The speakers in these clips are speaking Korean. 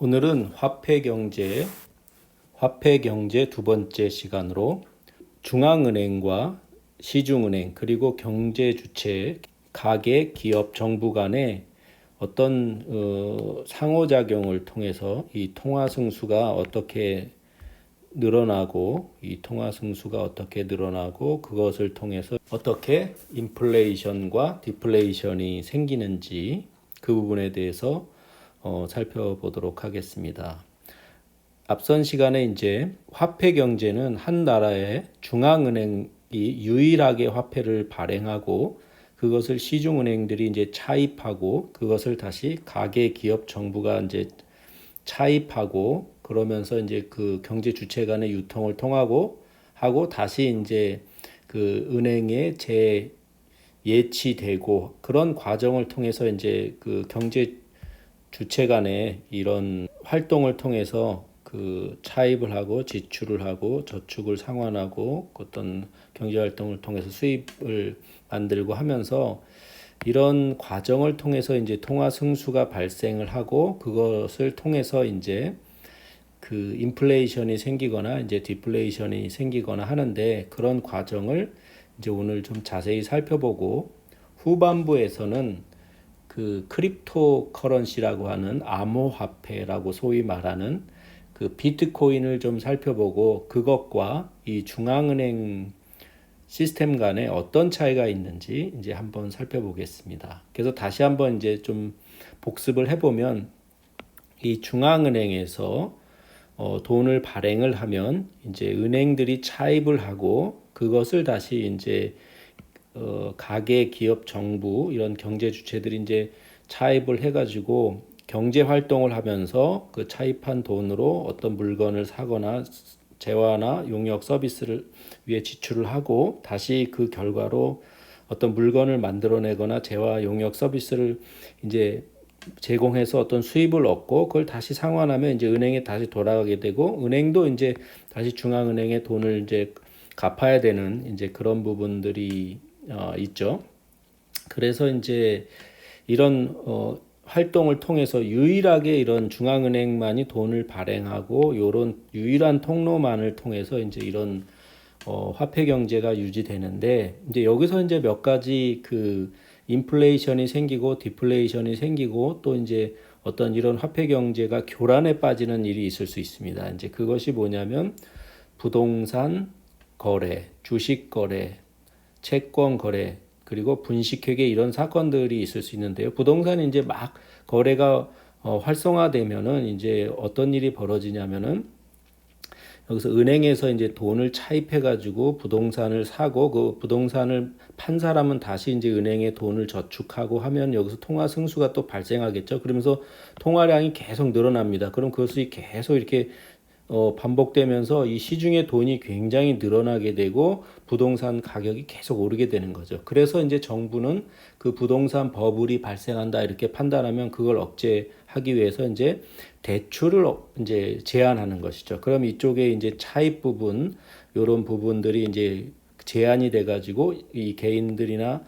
오늘은 화폐경제 두 번째 시간으로 중앙은행과 시중은행 그리고 경제주체, 가계, 기업, 정부 간의 어떤 상호작용을 통해서 이 통화승수가 어떻게 늘어나고 그것을 통해서 어떻게 인플레이션과 디플레이션이 생기는지 그 부분에 대해서 살펴보도록 하겠습니다. 앞선 시간에 이제 화폐 경제는 한 나라의 중앙은행이 유일하게 화폐를 발행하고 그것을 시중은행들이 이제 차입하고 그것을 다시 가계, 기업, 정부가 이제 차입하고 그러면서 이제 그 경제 주체 간의 유통을 통하고 하고 다시 이제 그 은행에 예치되고 그런 과정을 통해서 이제 그 경제 주체 간의 이런 활동을 통해서 그 차입을 하고 지출을 하고 저축을 상환하고 어떤 경제 활동을 통해서 수입을 만들고 하면서 이런 과정을 통해서 이제 통화 승수가 발생을 하고 그것을 통해서 이제 그 인플레이션이 생기거나 이제 디플레이션이 생기거나 하는데 그런 과정을 이제 오늘 좀 자세히 살펴보고 후반부에서는 그 크립토 커런시라고 하는 암호화폐라고 소위 말하는 그 비트코인을 좀 살펴보고 그것과 이 중앙은행 시스템 간에 어떤 차이가 있는지 이제 한번 살펴보겠습니다. 그래서 다시 한번 이제 좀 복습을 해보면 이 중앙은행에서 돈을 발행을 하면 이제 은행들이 차입을 하고 그것을 다시 이제 가계, 기업, 정부 이런 경제 주체들이 이제 차입을 해가지고 경제 활동을 하면서 그 차입한 돈으로 어떤 물건을 사거나 재화나 용역 서비스를 위해 지출을 하고 다시 그 결과로 어떤 물건을 만들어내거나 재화 용역 서비스를 이제 제공해서 어떤 수입을 얻고 그걸 다시 상환하면 이제 은행에 다시 돌아가게 되고 은행도 이제 다시 중앙은행에 돈을 이제 갚아야 되는 이제 그런 부분들이 있죠. 그래서 이제 이런 활동을 통해서 유일하게 이런 중앙은행만이 돈을 발행하고 이런 유일한 통로만을 통해서 이제 이런 화폐 경제가 유지되는데 이제 여기서 이제 몇 가지 그 인플레이션이 생기고 디플레이션이 생기고 또 이제 어떤 이런 화폐 경제가 교란에 빠지는 일이 있을 수 있습니다. 이제 그것이 뭐냐면 부동산 거래, 주식 거래, 채권 거래 그리고 분식회계 이런 사건들이 있을 수 있는데요. 부동산이 이제 막 거래가 활성화되면은 이제 어떤 일이 벌어지냐면은 여기서 은행에서 이제 돈을 차입해 가지고 부동산을 사고 그 부동산을 판 사람은 다시 이제 은행에 돈을 저축하고 하면 여기서 통화 승수가 또 발생하겠죠. 그러면서 통화량이 계속 늘어납니다. 그럼 그것이 계속 이렇게 반복되면서 이 시중의 돈이 굉장히 늘어나게 되고 부동산 가격이 계속 오르게 되는 거죠. 그래서 이제 정부는 그 부동산 버블이 발생한다 이렇게 판단하면 그걸 억제하기 위해서 이제 대출을 이제 제한하는 것이죠. 그럼 이쪽에 이제 차입 부분 이런 부분들이 이제 제한이 돼 가지고 이 개인들이나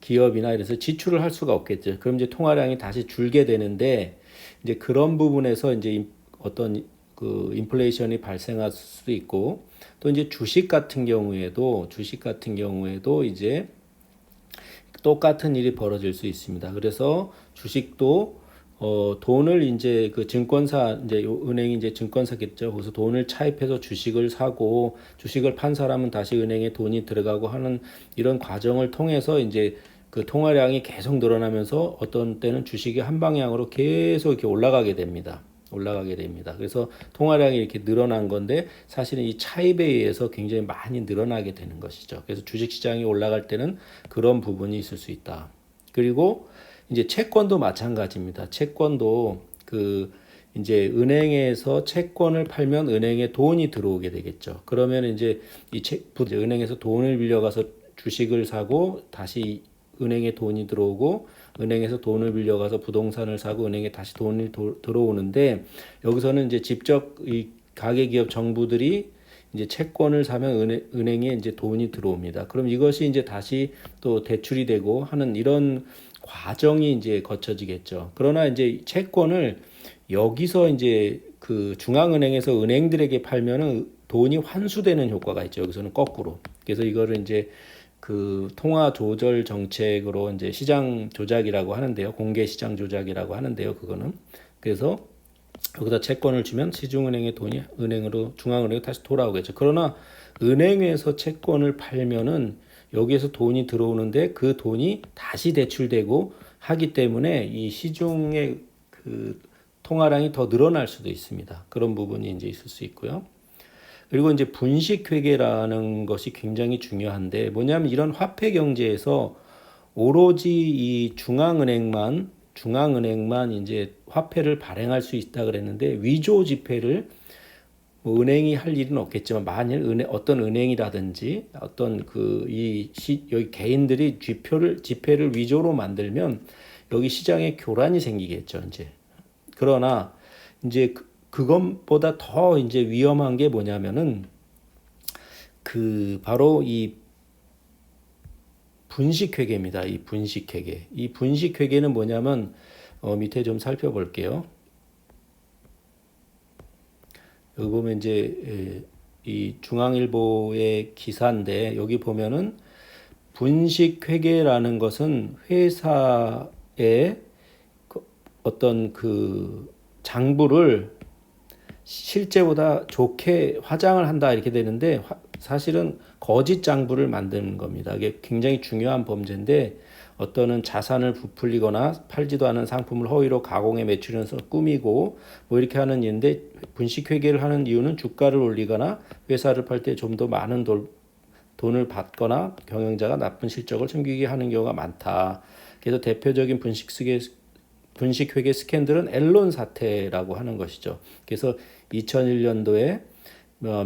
기업이나 이래서 지출을 할 수가 없겠죠. 그럼 이제 통화량이 다시 줄게 되는데 이제 그런 부분에서 이제 어떤 그 인플레이션이 발생할 수도 있고 또 이제 주식 같은 경우에도 이제 똑같은 일이 벌어질 수 있습니다. 그래서 주식도 돈을 이제 그 증권사 이제 은행이 이제 증권사겠죠. 거기서 돈을 차입해서 주식을 사고 주식을 판 사람은 다시 은행에 돈이 들어가고 하는 이런 과정을 통해서 이제 그 통화량이 계속 늘어나면서 어떤 때는 주식이 한 방향으로 계속 이렇게 올라가게 됩니다. 그래서 통화량이 이렇게 늘어난 건데 사실은 이 차입에 의해서 굉장히 많이 늘어나게 되는 것이죠. 그래서 주식 시장이 올라갈 때는 그런 부분이 있을 수 있다. 그리고 이제 채권도 마찬가지입니다. 채권도 그 이제 은행에서 채권을 팔면 은행에 돈이 들어오게 되겠죠. 그러면 이제 은행에서 돈을 빌려가서 주식을 사고 다시 은행에 돈이 들어오고 은행에서 돈을 빌려가서 부동산을 사고 은행에 다시 돈이 들어오는데 여기서는 이제 직접 이 가계기업 정부들이 이제 채권을 사면 은행에 이제 돈이 들어옵니다. 그럼 이것이 이제 다시 또 대출이 되고 하는 이런 과정이 이제 거쳐지겠죠. 그러나 이제 채권을 여기서 이제 그 중앙은행에서 은행들에게 팔면은 돈이 환수되는 효과가 있죠. 여기서는 거꾸로. 그래서 이거를 이제 그 통화 조절 정책으로 이제 시장 조작이라고 하는데요. 공개 시장 조작이라고 하는데요. 그거는. 그래서 여기다 채권을 주면 시중은행의 돈이 은행으로 중앙은행에 다시 돌아오겠죠. 그러나 은행에서 채권을 팔면은 여기에서 돈이 들어오는데 그 돈이 다시 대출되고 하기 때문에 이 시중의 그 통화량이 더 늘어날 수도 있습니다. 그런 부분이 이제 있을 수 있고요. 그리고 이제 분식회계라는 것이 굉장히 중요한데 뭐냐면 이런 화폐 경제에서 오로지 이 중앙은행만 이제 화폐를 발행할 수 있다 그랬는데 위조 지폐를 뭐 은행이 할 일은 없겠지만 만일 어떤 은행이라든지 어떤 여기 개인들이 지폐를 위조로 만들면 여기 시장에 교란이 생기겠죠, 이제. 그러나 이제 그것보다 더 이제 위험한 게 뭐냐면은 바로 이 분식회계입니다. 이 분식회계. 이 분식회계는 뭐냐면 밑에 좀 살펴볼게요. 여기 보면 이제 이 중앙일보의 기사인데 여기 보면은 분식회계라는 것은 회사의 어떤 그 장부를 실제보다 좋게 화장을 한다 이렇게 되는데 사실은 거짓 장부를 만드는 겁니다. 이게 굉장히 중요한 범죄인데 어떤은 자산을 부풀리거나 팔지도 않은 상품을 허위로 가공해 매출해서 꾸미고 뭐 이렇게 하는 일인데 분식회계를 하는 이유는 주가를 올리거나 회사를 팔 때 좀 더 많은 돈을 받거나 경영자가 나쁜 실적을 숨기게 하는 경우가 많다. 그래서 대표적인 분식회계 스캔들은 앨런 사태라고 하는 것이죠. 그래서 2001년도에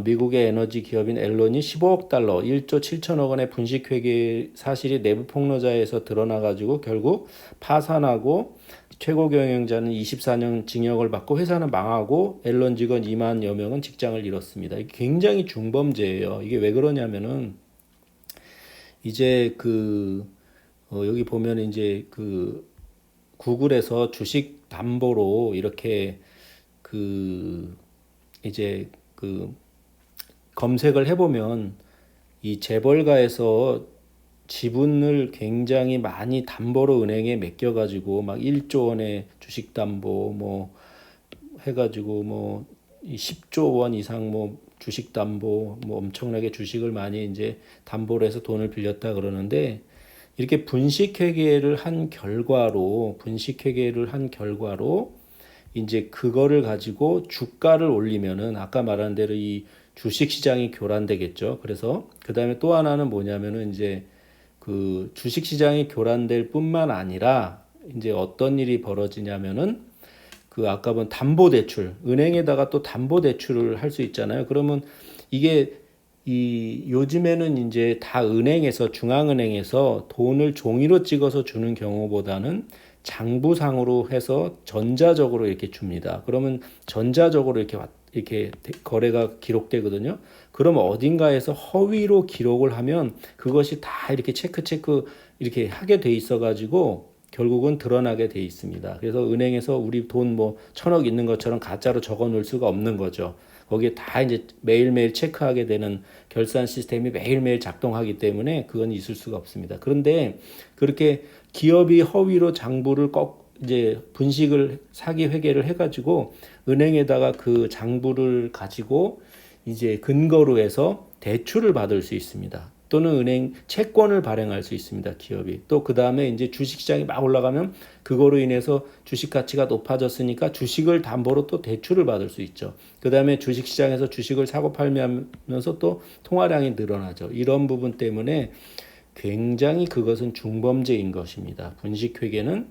미국의 에너지 기업인 앨런이 15억 달러, 1조 7천억 원의 분식회계 사실이 내부 폭로자에서 드러나가지고 결국 파산하고 최고 경영자는 24년 징역을 받고 회사는 망하고 앨런 직원 2만여 명은 직장을 잃었습니다. 이게 굉장히 중범죄예요. 이게 왜 그러냐면은 이제 여기 보면 이제 구글에서 주식 담보로 이렇게 이제 검색을 해보면 이 재벌가에서 지분을 굉장히 많이 담보로 은행에 맡겨가지고 막 1조 원의 주식 담보 뭐 해가지고 뭐 10조 원 이상 뭐 주식 담보 뭐 엄청나게 주식을 많이 이제 담보로 해서 돈을 빌렸다 그러는데 이렇게 분식회계를 한 결과로 이제 그거를 가지고 주가를 올리면은 아까 말한 대로 이 주식 시장이 교란되겠죠. 그래서 그다음에 또 하나는 뭐냐면은 이제 주식 시장이 교란될 뿐만 아니라 이제 어떤 일이 벌어지냐면은 아까 본 담보 대출, 은행에다가 또 담보 대출을 할 수 있잖아요. 그러면 이게 요즘에는 이제 다 중앙은행에서 돈을 종이로 찍어서 주는 경우보다는 장부상으로 해서 전자적으로 이렇게 줍니다. 그러면 전자적으로 이렇게 거래가 기록되거든요. 그러면 어딘가에서 허위로 기록을 하면 그것이 다 이렇게 체크 이렇게 하게 돼 있어 가지고 결국은 드러나게 돼 있습니다. 그래서 은행에서 우리 돈 뭐 1,000억 있는 것처럼 가짜로 적어 놓을 수가 없는 거죠. 거기에 다 이제 매일매일 체크하게 되는 결산 시스템이 매일매일 작동하기 때문에 그건 있을 수가 없습니다. 그런데 그렇게 기업이 허위로 장부를 이제 분식을 사기 회계를 해가지고 은행에다가 그 장부를 가지고 이제 근거로 해서 대출을 받을 수 있습니다. 또는 은행 채권을 발행할 수 있습니다. 기업이. 또 그 다음에 이제 주식시장이 막 올라가면 그거로 인해서 주식 가치가 높아졌으니까 주식을 담보로 또 대출을 받을 수 있죠. 그 다음에 주식시장에서 주식을 사고 팔면서 또 통화량이 늘어나죠. 이런 부분 때문에 굉장히 그것은 중범죄인 것입니다. 분식회계는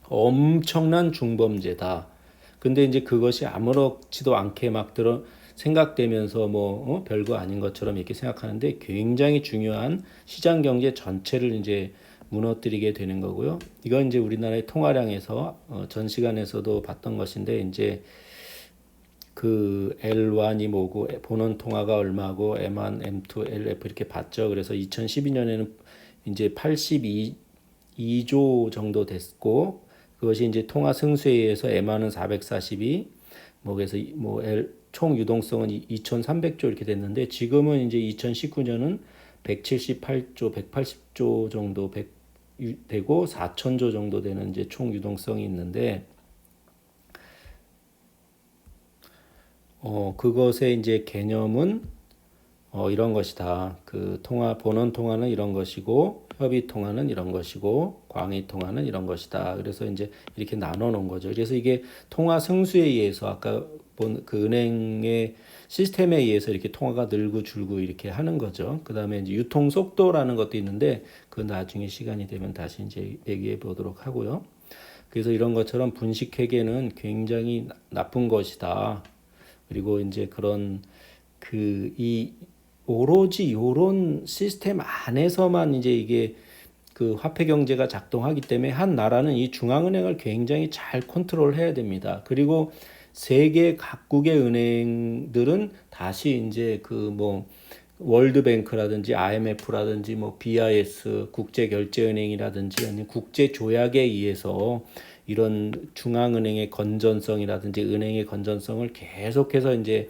엄청난 중범죄다. 근데 이제 그것이 아무렇지도 않게 막 생각되면서 별거 아닌 것처럼 이렇게 생각하는데 굉장히 중요한 시장 경제 전체를 이제 무너뜨리게 되는 거고요. 이건 이제 우리나라의 통화량에서 전 시간에서도 봤던 것인데 이제 L1이 뭐고 본원 통화가 얼마고 M1, M2, LF 이렇게 봤죠. 그래서 2012년에는 이제 2조 정도 됐고 그것이 이제 통화 승수에 의해서 M화는 442, 뭐 그래서 총 유동성은 2,300조 이렇게 됐는데 지금은 이제 2019년은 178조, 180조 정도 되고 4,000조 정도 되는 이제 총 유동성이 있는데 그것의 이제 개념은 이런 것이다. 그 본원 통화는 이런 것이고 협의 통화는 이런 것이고 광의 통화는 이런 것이다. 그래서 이제 이렇게 나눠 놓은 거죠. 그래서 이게 통화 승수에 의해서 아까 본 그 은행의 시스템에 의해서 이렇게 통화가 늘고 줄고 이렇게 하는 거죠. 그다음에 이제 유통 속도라는 것도 있는데 그 나중에 시간이 되면 다시 이제 얘기해 보도록 하고요. 그래서 이런 것처럼 분식 회계는 굉장히 나쁜 것이다. 그리고 이제 그런 이 오로지 요런 시스템 안에서만 이제 이게 그 화폐 경제가 작동하기 때문에 한 나라는 이 중앙은행을 굉장히 잘 컨트롤해야 됩니다. 그리고 세계 각국의 은행들은 다시 이제 월드뱅크라든지 IMF라든지 BIS 국제결제은행이라든지 아니면 국제조약에 의해서 이런 중앙은행의 건전성이라든지 은행의 건전성을 계속해서 이제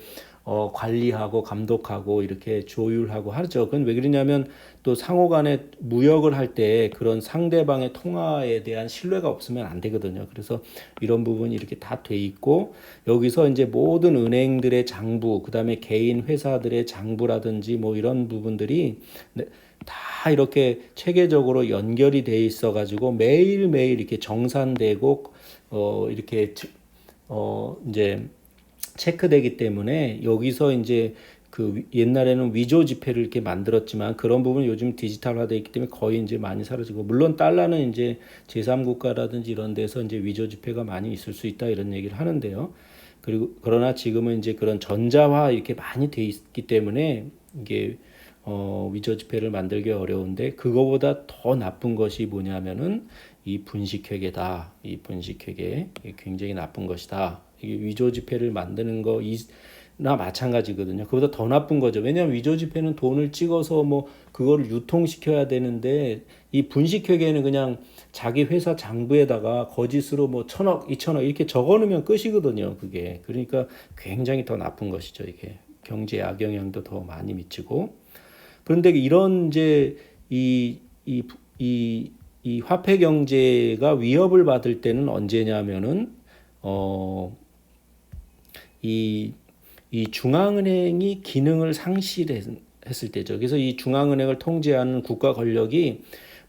관리하고 감독하고 이렇게 조율하고 하죠. 그건 왜 그러냐면 또 상호 간에 무역을 할 때 그런 상대방의 통화에 대한 신뢰가 없으면 안 되거든요. 그래서 이런 부분이 이렇게 다 돼 있고 여기서 이제 모든 은행들의 장부, 그다음에 개인 회사들의 장부라든지 이런 부분들이 다 이렇게 체계적으로 연결이 돼 있어 가지고 매일매일 이렇게 정산되고 이렇게 이제 체크되기 때문에 여기서 이제 그 옛날에는 위조 지폐를 이렇게 만들었지만 그런 부분이 요즘 디지털화되어 있기 때문에 거의 이제 많이 사라지고 물론 달러는 이제 제3국가라든지 이런 데서 이제 위조 지폐가 많이 있을 수 있다 이런 얘기를 하는데요. 그리고 그러나 지금은 이제 그런 전자화 이렇게 많이 돼 있기 때문에 이게 위조 지폐를 만들기 어려운데 그거보다 더 나쁜 것이 뭐냐면은 이 분식회계다. 이 분식회계 굉장히 나쁜 것이다. 이게 위조 지폐를 만드는 거나 마찬가지거든요. 그보다 더 나쁜 거죠. 왜냐하면 위조 지폐는 돈을 찍어서 그거를 유통시켜야 되는데 이 분식회계는 그냥 자기 회사 장부에다가 거짓으로 1,000억, 2,000억 이렇게 적어놓으면 끝이거든요. 그게 그러니까 굉장히 더 나쁜 것이죠. 이게 경제 악영향도 더 많이 미치고 그런데 이런 이제 이 화폐 경제가 위협을 받을 때는 언제냐면은 이 중앙은행이 기능을 상실했을 때죠. 그래서 이 중앙은행을 통제하는 국가 권력이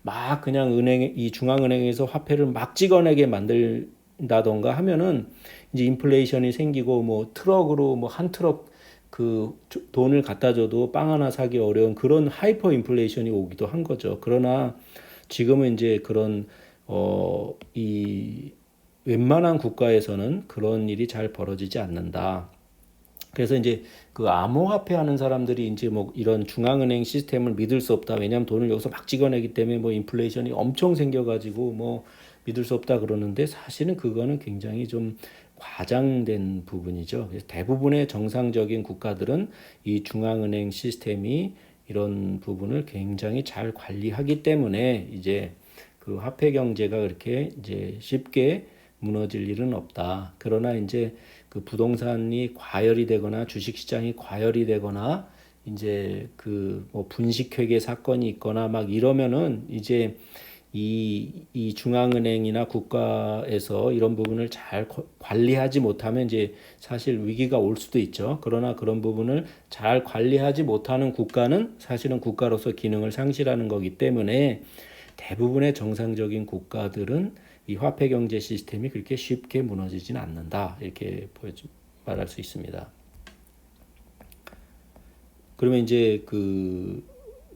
막 그냥 이 중앙은행에서 화폐를 막 찍어내게 만들다던가 하면은 이제 인플레이션이 생기고 트럭으로 한 트럭 그 돈을 갖다 줘도 빵 하나 사기 어려운 그런 하이퍼 인플레이션이 오기도 한 거죠. 그러나 지금은 이제 그런 이 웬만한 국가에서는 그런 일이 잘 벌어지지 않는다. 그래서 이제 그 암호화폐 하는 사람들이 이제 이런 중앙은행 시스템을 믿을 수 없다. 왜냐하면 돈을 여기서 막 찍어내기 때문에 인플레이션이 엄청 생겨가지고 믿을 수 없다 그러는데 사실은 그거는 굉장히 좀 과장된 부분이죠. 그래서 대부분의 정상적인 국가들은 이 중앙은행 시스템이 이런 부분을 굉장히 잘 관리하기 때문에 이제 그 화폐 경제가 그렇게 이제 쉽게 무너질 일은 없다. 그러나 이제 그 부동산이 과열이 되거나 주식시장이 과열이 되거나 이제 그 분식회계 사건이 있거나 막 이러면은 이제 이 중앙은행이나 국가에서 이런 부분을 잘 관리하지 못하면 이제 사실 위기가 올 수도 있죠. 그러나 그런 부분을 잘 관리하지 못하는 국가는 사실은 국가로서 기능을 상실하는 거기 때문에 대부분의 정상적인 국가들은 이 화폐 경제 시스템이 그렇게 쉽게 무너지지는 않는다. 이렇게 말할 수 있습니다. 그러면 이제 그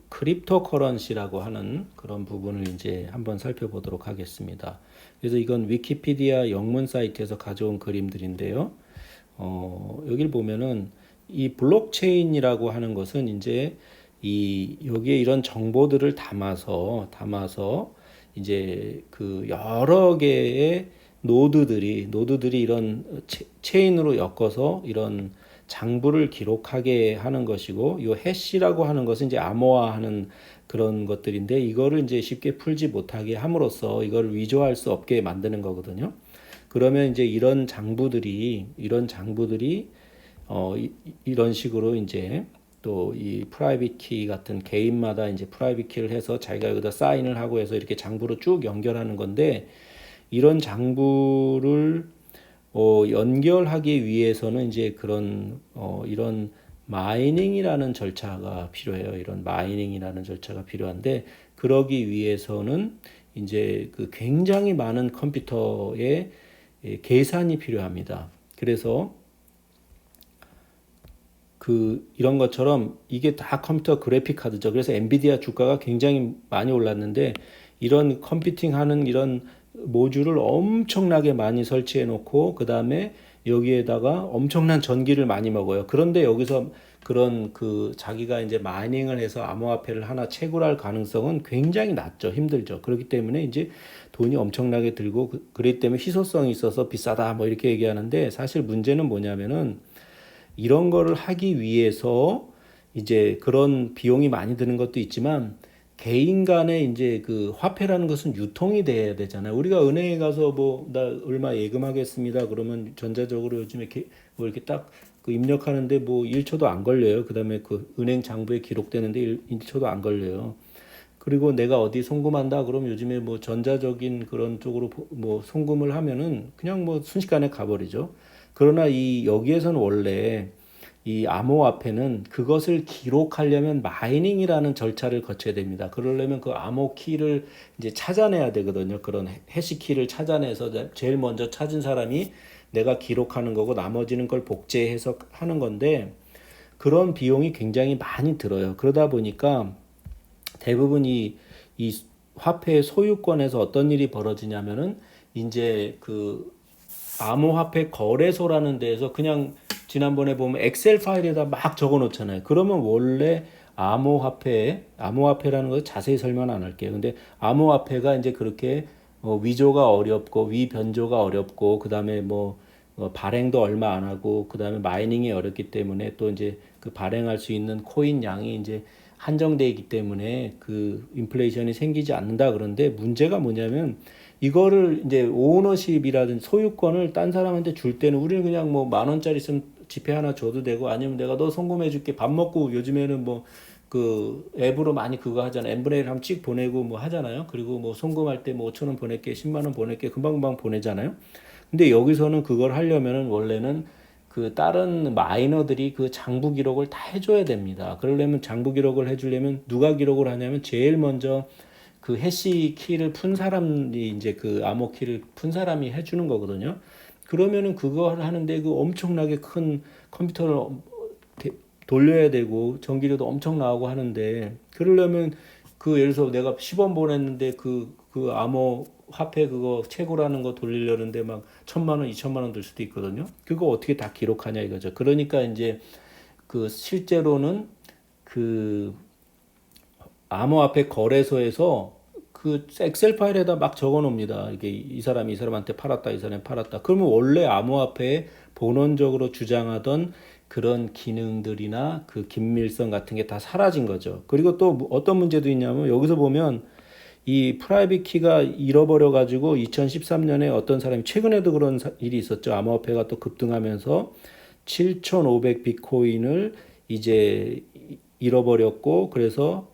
크립토 커런시라고 하는 그런 부분을 이제 한번 살펴보도록 하겠습니다. 그래서 이건 위키피디아 영문 사이트에서 가져온 그림들인데요. 여기를 보면은 이 블록체인이라고 하는 것은 이제 여기에 이런 정보들을 담아서 이제 그 여러 개의 노드들이 이런 체인으로 엮어서 이런 장부를 기록하게 하는 것이고 이 해시라고 하는 것은 이제 암호화하는 그런 것들인데 이거를 이제 쉽게 풀지 못하게 함으로써 이걸 위조할 수 없게 만드는 거거든요. 그러면 이제 이런 장부들이 이런 식으로 이제 또 이 프라이빗 키 같은 개인마다 이제 프라이빗 키를 해서 자기가 여기다 사인을 하고 해서 이렇게 장부로 쭉 연결하는 건데 이런 장부를 연결하기 위해서는 이제 그런 이런 마이닝이라는 절차가 필요해요. 이런 마이닝이라는 절차가 필요한데 그러기 위해서는 이제 그 굉장히 많은 컴퓨터의 계산이 필요합니다. 그래서 이런 것처럼 이게 다 컴퓨터 그래픽 카드죠. 그래서 엔비디아 주가가 굉장히 많이 올랐는데 이런 컴퓨팅하는 이런 모듈을 엄청나게 많이 설치해 놓고 그 다음에 여기에다가 엄청난 전기를 많이 먹어요. 그런데 여기서 그런 자기가 이제 마이닝을 해서 암호화폐를 하나 채굴할 가능성은 굉장히 낮죠. 힘들죠. 그렇기 때문에 이제 돈이 엄청나게 들고 그렇기 때문에 희소성이 있어서 비싸다 뭐 이렇게 얘기하는데 사실 문제는 뭐냐면은 이런 거를 하기 위해서 이제 그런 비용이 많이 드는 것도 있지만 개인 간에 이제 그 화폐라는 것은 유통이 돼야 되잖아요. 우리가 은행에 가서 뭐 나 얼마 예금하겠습니다. 그러면 전자적으로 요즘에 뭐 이렇게 딱 그 입력하는데 뭐 1초도 안 걸려요. 그다음에 그 은행 장부에 기록되는데 1초도 안 걸려요. 그리고 내가 어디 송금한다 그러면 요즘에 뭐 전자적인 그런 쪽으로 뭐 송금을 하면은 그냥 뭐 순식간에 가버리죠. 그러나 이 여기에서는 원래 이 암호화폐는 그것을 기록하려면 마이닝이라는 절차를 거쳐야 됩니다. 그러려면 그 암호 키를 이제 찾아내야 되거든요. 그런 해시 키를 찾아내서 제일 먼저 찾은 사람이 내가 기록하는 거고 나머지는 걸 복제해서 하는 건데 그런 비용이 굉장히 많이 들어요. 그러다 보니까 대부분 이 화폐의 소유권에서 어떤 일이 벌어지냐면은 이제 그 암호화폐 거래소라는 데에서 그냥 지난번에 보면 엑셀 파일에다 막 적어 놓잖아요. 그러면 원래 암호화폐라는 거 자세히 설명 안 할게요. 근데 암호화폐가 이제 그렇게 위조가 어렵고 위변조가 어렵고 그다음에 뭐 발행도 얼마 안 하고 그다음에 마이닝이 어렵기 때문에 또 이제 그 발행할 수 있는 코인 양이 이제 한정돼 있기 때문에 그 인플레이션이 생기지 않는다. 그런데 문제가 뭐냐면 이거를 이제 오너십이라든지 소유권을 딴 사람한테 줄 때는 우리는 그냥 뭐 10,000원짜리 있으면 지폐 하나 줘도 되고 아니면 내가 너 송금해 줄게 밥 먹고 요즘에는 뭐 그 앱으로 많이 그거 하잖아요. 엠브레일 한번 찍 보내고 뭐 하잖아요. 그리고 뭐 송금할 때 뭐 5,000원 보낼게 10만 원 보낼게 금방금방 보내잖아요. 근데 여기서는 그걸 하려면은 원래는 그 다른 마이너들이 그 장부 기록을 다 해줘야 됩니다. 그러려면 장부 기록을 해주려면 누가 기록을 하냐면 제일 먼저 그 해시 키를 푼 사람이 이제 그 암호 키를 푼 사람이 해주는 거거든요. 그러면은 그걸 하는데 그 엄청나게 큰 컴퓨터를 돌려야 되고 전기료도 엄청 나오고 하는데 그러려면 그 예를 들어서 내가 10원 보냈는데 그 암호 화폐 그거 채굴하는 거 돌리려는데 막 1,000만 원, 2,000만 원 들 수도 있거든요. 그거 어떻게 다 기록하냐 이거죠. 그러니까 이제 그 실제로는 그 암호화폐 거래소에서 그 엑셀 파일에다 막 적어 놓습니다. 이게 이 사람이 이 사람한테 팔았다, 이 사람이 팔았다. 그러면 원래 암호화폐에 본원적으로 주장하던 그런 기능들이나 그 긴밀성 같은 게 다 사라진 거죠. 그리고 또 어떤 문제도 있냐면 여기서 보면 이 프라이빗 키가 잃어버려 가지고 2013년에 어떤 사람이 최근에도 그런 일이 있었죠. 암호화폐가 또 급등하면서 7,500 비트코인을 이제 잃어버렸고 그래서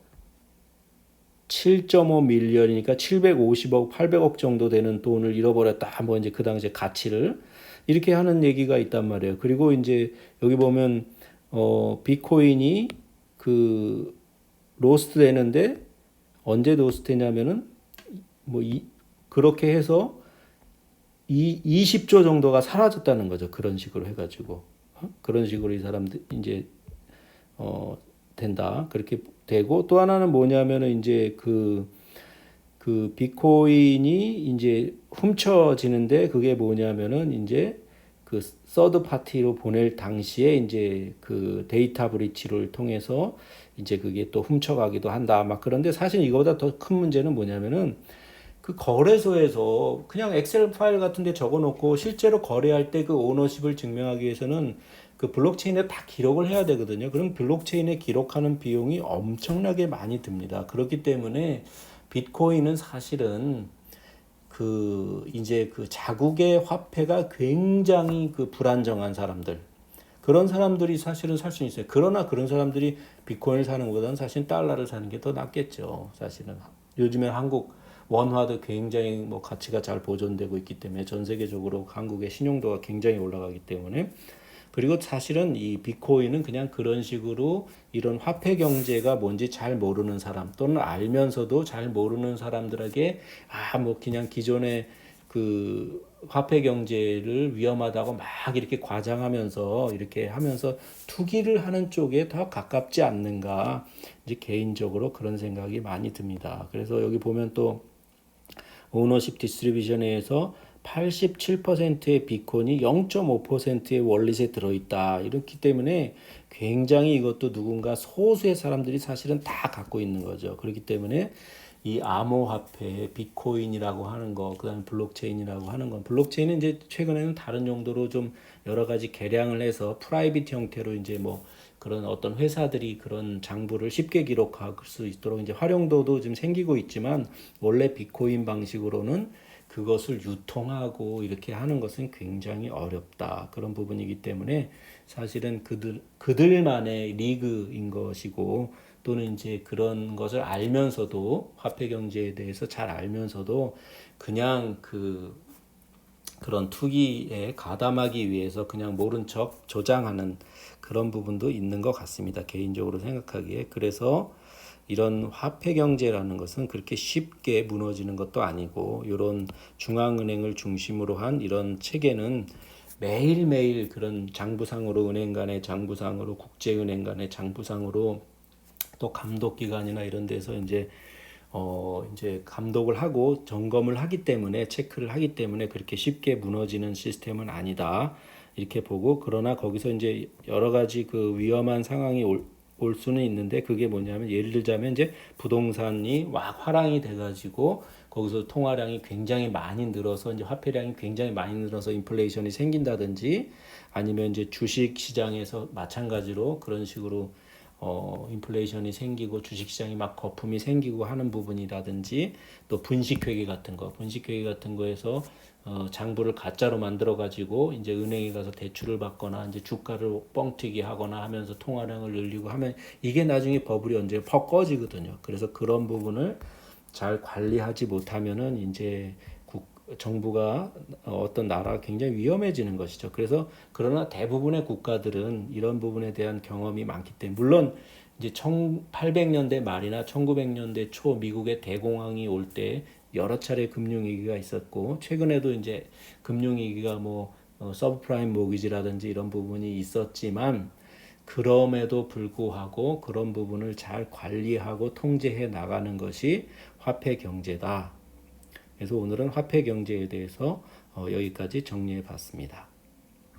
7.5 밀리언이니까 750억, 800억 정도 되는 돈을 잃어버렸다. 뭐 이제 그 당시에 가치를 이렇게 하는 얘기가 있단 말이에요. 그리고 이제 여기 보면 비트코인이 그 로스트 되는데 언제 로스트 되냐면은 그렇게 해서 20조 정도가 사라졌다는 거죠. 그런 식으로 해가지고 그런 식으로 이 사람들 이제 된다. 그렇게 되고 또 하나는 뭐냐면은 이제 그 비트코인이 이제 훔쳐지는데 그게 뭐냐면은 이제 그 서드 파티로 보낼 당시에 이제 그 데이터 브리치를 통해서 이제 그게 또 훔쳐가기도 한다. 막 그런데 사실 이거보다 더 큰 문제는 뭐냐면은 그 거래소에서 그냥 엑셀 파일 같은 데 적어 놓고 실제로 거래할 때 그 오너십을 증명하기 위해서는 그 블록체인에 다 기록을 해야 되거든요. 그럼 블록체인에 기록하는 비용이 엄청나게 많이 듭니다. 그렇기 때문에 비트코인은 사실은 그 이제 그 자국의 화폐가 굉장히 그 불안정한 사람들, 그런 사람들이 사실은 살 수 있어요. 그러나 그런 사람들이 비트코인을 사는 것보다는 사실 달러를 사는 게 더 낫겠죠. 사실은 요즘에 한국 원화도 굉장히 뭐 가치가 잘 보존되고 있기 때문에 전 세계적으로 한국의 신용도가 굉장히 올라가기 때문에, 그리고 사실은 이 비트코인은 그냥 그런 식으로 이런 화폐 경제가 뭔지 잘 모르는 사람 또는 알면서도 잘 모르는 사람들에게 뭐 그냥 기존의 그 화폐 경제를 위험하다고 막 이렇게 과장하면서 이렇게 하면서 투기를 하는 쪽에 더 가깝지 않는가, 이제 개인적으로 그런 생각이 많이 듭니다. 그래서 여기 보면 또 오너십 디스트리뷰션에서 87%의 비콘이 0.5%의 월릿에 들어있다. 이렇기 때문에 굉장히 이것도 누군가 소수의 사람들이 사실은 다 갖고 있는 거죠. 그렇기 때문에 이 암호화폐, 비트코인이라고 하는 거, 그다음에 블록체인이라고 하는 건, 블록체인은 이제 최근에는 다른 용도로 좀 여러 가지 개량을 해서 프라이빗 형태로 이제 뭐 그런 어떤 회사들이 그런 장부를 쉽게 기록할 수 있도록 이제 활용도도 좀 생기고 있지만, 원래 비트코인 방식으로는 그것을 유통하고 이렇게 하는 것은 굉장히 어렵다. 그런 부분이기 때문에 사실은 그들만의 리그인 것이고, 또는 이제 그런 것을 알면서도 화폐 경제에 대해서 잘 알면서도 그냥 그런 투기에 가담하기 위해서 그냥 모른 척 조장하는 그런 부분도 있는 것 같습니다. 개인적으로 생각하기에. 그래서 이런 화폐 경제라는 것은 그렇게 쉽게 무너지는 것도 아니고, 이런 중앙은행을 중심으로 한 이런 체계는 매일매일 그런 장부상으로, 은행 간의 장부상으로, 국제은행 간의 장부상으로, 또 감독기관이나 이런 데서 이제 감독을 하고 점검을 하기 때문에, 체크를 하기 때문에 그렇게 쉽게 무너지는 시스템은 아니다, 이렇게 보고, 그러나 거기서 이제 여러 가지 그 위험한 상황이 올 수는 있는데, 그게 뭐냐면 예를 들자면 이제 부동산이 막 화랑이 돼가지고 거기서 통화량이 굉장히 많이 늘어서 이제 화폐량이 굉장히 많이 늘어서 인플레이션이 생긴다든지, 아니면 이제 주식 시장에서 마찬가지로 그런 식으로 인플레이션이 생기고 주식시장이 막 거품이 생기고 하는 부분이라든지, 또 분식회계 같은 거에서 장부를 가짜로 만들어 가지고 이제 은행에 가서 대출을 받거나 이제 주가를 뻥튀기 하거나 하면서 통화량을 늘리고 하면, 이게 나중에 버블이 언제 퍽 꺼지거든요. 그래서 그런 부분을 잘 관리하지 못하면은 이제 정부가 어떤 나라가 굉장히 위험해지는 것이죠. 그래서 그러나 대부분의 국가들은 이런 부분에 대한 경험이 많기 때문에, 물론 이제 1800년대 말이나 1900년대 초 미국의 대공황이 올 때 여러 차례 금융위기가 있었고, 최근에도 이제 금융위기가 뭐 서브프라임 모기지라든지 이런 부분이 있었지만, 그럼에도 불구하고 그런 부분을 잘 관리하고 통제해 나가는 것이 화폐 경제다. 그래서 오늘은 화폐 경제에 대해서 여기까지 정리해 봤습니다.